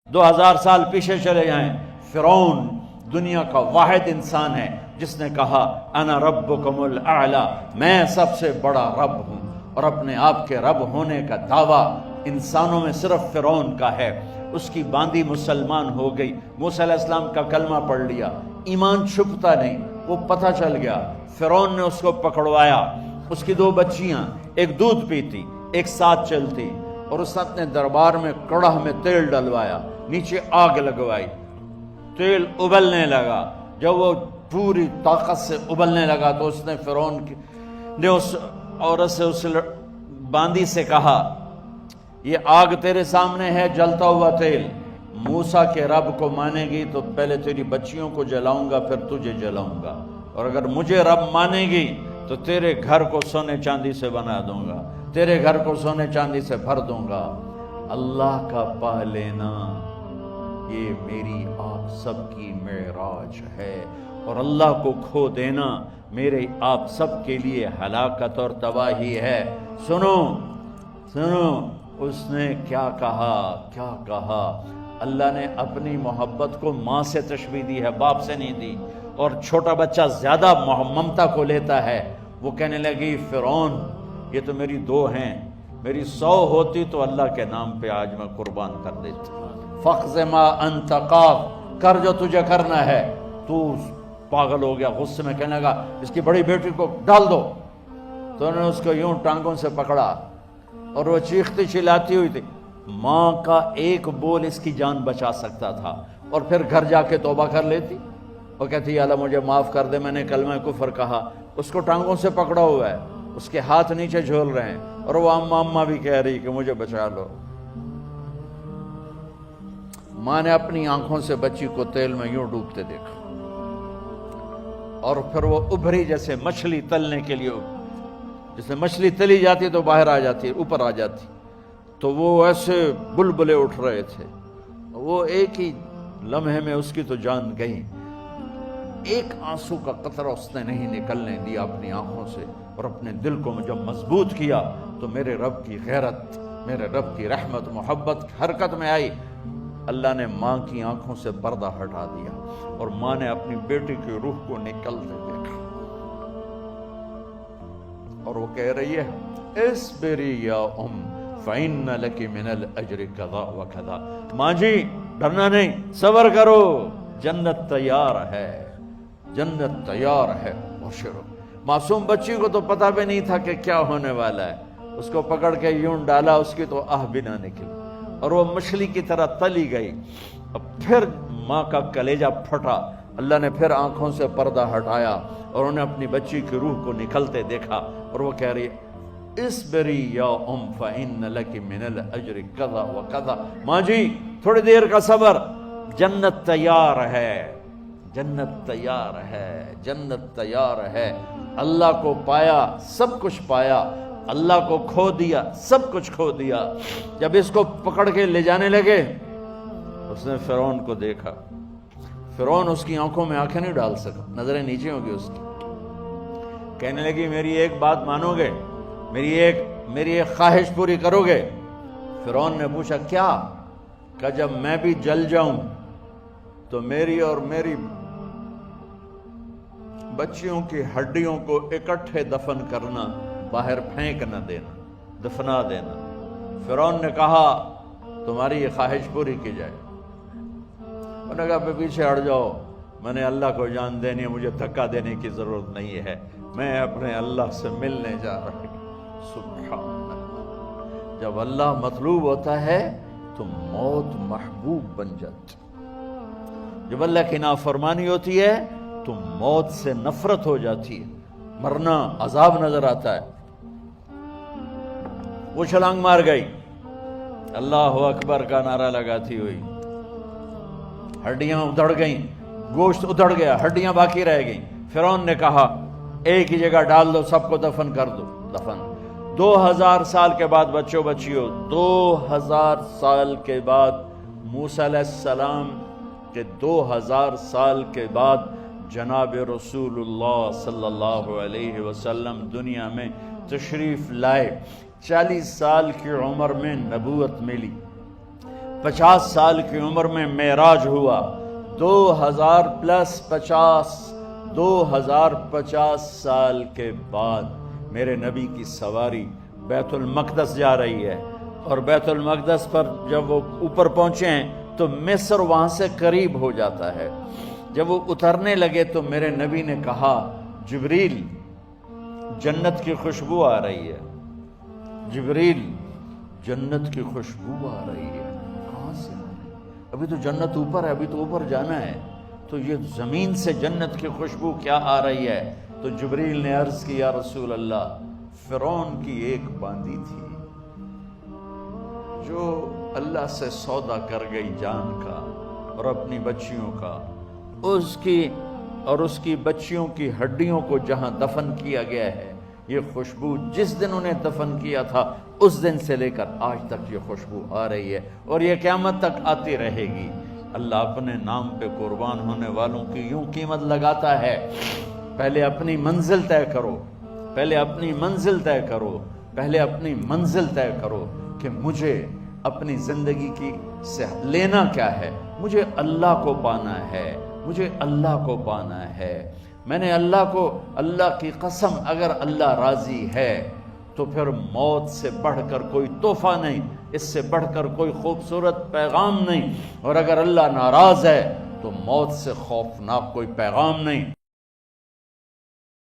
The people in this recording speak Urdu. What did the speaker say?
2000 سال پیچھے چلے جائیں، فرعون دنیا کا واحد انسان ہے جس نے کہا انا ربکم الاعلی، میں سب سے بڑا رب ہوں، اور اپنے آپ کے رب ہونے کا دعویٰ انسانوں میں صرف فرعون کا ہے۔ اس کی باندی مسلمان ہو گئی، موسیٰ علیہ السلام کا کلمہ پڑھ لیا، ایمان چھپتا نہیں، وہ پتہ چل گیا، فرعون نے اس کو پکڑوایا۔ اس کی 2 بچیاں، ایک دودھ پیتی ایک ساتھ چلتی، اور اس نے اپنے دربار میں کڑاہ میں تیل ڈلوایا، نیچے آگ لگوائی، تیل ابلنے لگا۔ جب وہ پوری طاقت سے ابلنے لگا تو اس نے فرعون نے اس عورت سے، اس باندی سے کہا یہ آگ تیرے سامنے ہے، جلتا ہوا تیل، موسیٰ کے رب کو مانے گی تو پہلے تیری بچیوں کو جلاؤں گا پھر تجھے جلاؤں گا، اور اگر مجھے رب مانے گی تو تیرے گھر کو سونے چاندی سے بنا دوں گا، تیرے گھر کو سونے چاندی سے بھر دوں گا۔ اللہ کا پا لینا یہ میری آپ سب کی معراج ہے، اور اللہ کو کھو دینا میرے آپ سب کے لیے ہلاکت اور تباہی ہے۔ سنو سنو، اس نے کیا کہا؟ اللہ نے اپنی محبت کو ماں سے تشبیہ دی ہے، باپ سے نہیں دی، اور چھوٹا بچہ زیادہ ممتا کو لیتا ہے۔ وہ کہنے لگی فرعون یہ تو میری 2 ہیں، میری 100 ہوتی تو اللہ کے نام پہ آج میں قربان کر دیتی۔ فَاقْضِ مَا أَنْتَ قَاضٍ، کر جو تجھے کرنا ہے۔ تو پاگل ہو گیا، غصے میں کہنے لگا اس کی بڑی بیٹی کو ڈال دو۔ تو انہوں نے اس کو یوں ٹانگوں سے پکڑا، اور وہ چیختی چلاتی ہوئی تھی۔ ماں کا ایک بول اس کی جان بچا سکتا تھا، اور پھر گھر جا کے توبہ کر لیتی، وہ کہتی یا اللہ مجھے معاف کر دے، میں نے کلمہ کفر کہا۔ اس کو ٹانگوں سے پکڑا ہوا ہے، اس کے ہاتھ نیچے جھول رہے ہیں، اور وہ اماں بھی کہہ رہی کہ مجھے بچا لو۔ ماں نے اپنی آنکھوں سے بچی کو تیل میں یوں ڈوبتے دیکھا، اور پھر وہ ابھری جیسے مچھلی تلنے کے لیے، جیسے مچھلی تلی جاتی تو باہر آ جاتی، اوپر آ جاتی، تو وہ ایسے بلبلے اٹھ رہے تھے۔ وہ ایک ہی لمحے میں اس کی تو جان گئی، ایک آنسو کا قطرہ اس نے نہیں نکلنے دیا اپنی آنکھوں سے، اور اپنے دل کو جب مضبوط کیا تو میرے رب کی غیرت، میرے رب کی رحمت محبت حرکت میں آئی۔ اللہ نے ماں کی آنکھوں سے پردہ ہٹا دیا، اور ماں نے اپنی بیٹی کی روح کو نکلتے دیکھا، اور وہ کہہ رہی ہے اصبری یا فإن لک من الأجر کذا وکذا۔ ماں جی ڈرنا نہیں، صبر کرو، جنت تیار ہے، جنت تیار ہے، بشرو۔ معصوم بچی کو تو پتہ بھی نہیں تھا کہ کیا ہونے والا ہے، اس کو پکڑ کے یوں ڈالا، اس کی تو آہ بھی نہ نکلی، اور وہ مچھلی کی طرح تلی گئی۔ اب پھر ماں کا کلیجہ پھٹا، اللہ نے پھر آنکھوں سے پردہ ہٹایا، اور انہیں اپنی بچی کی روح کو نکلتے دیکھا، اور وہ کہہ رہی اصبری یا فإن لک من الأجر کذا وکذا۔ ماں جی تھوڑی دیر کا صبر، جنت تیار ہے، جنت تیار ہے، جنت تیار ہے۔ اللہ کو پایا سب کچھ پایا، اللہ کو کھو دیا سب کچھ کھو دیا۔ جب اس کو پکڑ کے لے جانے لگے، اس نے فرعون کو دیکھا، فرعون اس کی آنکھوں میں آنکھیں نہیں ڈال سکا، نظریں نیچے ہو گئی اس کی۔ کہنے لگی میری ایک بات مانو گے، میری ایک خواہش پوری کرو گے؟ فرعون نے پوچھا کیا؟ کہ جب میں بھی جل جاؤں تو میری اور میری بچیوں کی ہڈیوں کو اکٹھے دفن کرنا، باہر پھینک نہ دینا، دفنا دینا۔ فرعون نے کہا تمہاری یہ خواہش پوری کی جائے۔ انہوں نے کہا پیچھے ہٹ جاؤ، میں نے اللہ کو جان دینی ہے، مجھے دھکا دینے کی ضرورت نہیں ہے، میں اپنے اللہ سے ملنے جا رہا ہوں۔ سبحان اللہ، جب اللہ مطلوب ہوتا ہے تو موت محبوب بن جاتی، جب اللہ کی نافرمانی ہوتی ہے تو موت سے نفرت ہو جاتی ہے، مرنا عذاب نظر آتا ہے۔ وہ چھلانگ مار گئی، اللہ اکبر کا نعرہ لگاتی ہوئی، ہڈیاں ادھڑ گئیں، گوشت ادھڑ گیا، ہڈیاں باقی رہ گئیں۔ فرعون نے کہا ایک ہی جگہ ڈال دو، سب کو دفن کر دو۔ دفن 2000 سال کے بعد، بچوں بچیوں 2000 سال کے بعد، موسیٰ علیہ السلام کے 2000 سال کے بعد جناب رسول اللہ صلی اللہ علیہ وسلم دنیا میں تشریف لائے۔ 40 سال کی عمر میں نبوت ملی، 50 سال کی عمر میں معراج ہوا، 2050 سال کے بعد میرے نبی کی سواری بیت المقدس جا رہی ہے، اور بیت المقدس پر جب وہ اوپر پہنچے ہیں تو مصر وہاں سے قریب ہو جاتا ہے۔ جب وہ اترنے لگے تو میرے نبی نے کہا جبریل جنت کی خوشبو آ رہی ہے، جبریل جنت کی خوشبو آ رہی ہے، کہاں سے؟ ابھی تو جنت اوپر ہے، ابھی تو اوپر جانا ہے، تو یہ زمین سے جنت کی خوشبو کیا آ رہی ہے؟ تو جبریل نے عرض کی یا رسول اللہ، فرعون کی ایک باندی تھی جو اللہ سے سودا کر گئی جان کا اور اپنی بچیوں کا، اس کی بچیوں کی ہڈیوں کو جہاں دفن کیا گیا ہے، یہ خوشبو جس دن انہیں دفن کیا تھا اس دن سے لے کر آج تک یہ خوشبو آ رہی ہے، اور یہ قیامت تک آتی رہے گی۔ اللہ اپنے نام پہ قربان ہونے والوں کی یوں قیمت لگاتا ہے، پہلے اپنی منزل طے کرو، پہلے اپنی منزل طے کرو، پہلے اپنی منزل طے کرو کہ مجھے اپنی زندگی کی سے لینا کیا ہے، مجھے اللہ کو پانا ہے، مجھے اللہ کو پانا ہے۔ میں نے اللہ کی قسم، اگر اللہ راضی ہے تو پھر موت سے بڑھ کر کوئی تحفہ نہیں، اس سے بڑھ کر کوئی خوبصورت پیغام نہیں، اور اگر اللہ ناراض ہے تو موت سے خوفناک کوئی پیغام نہیں۔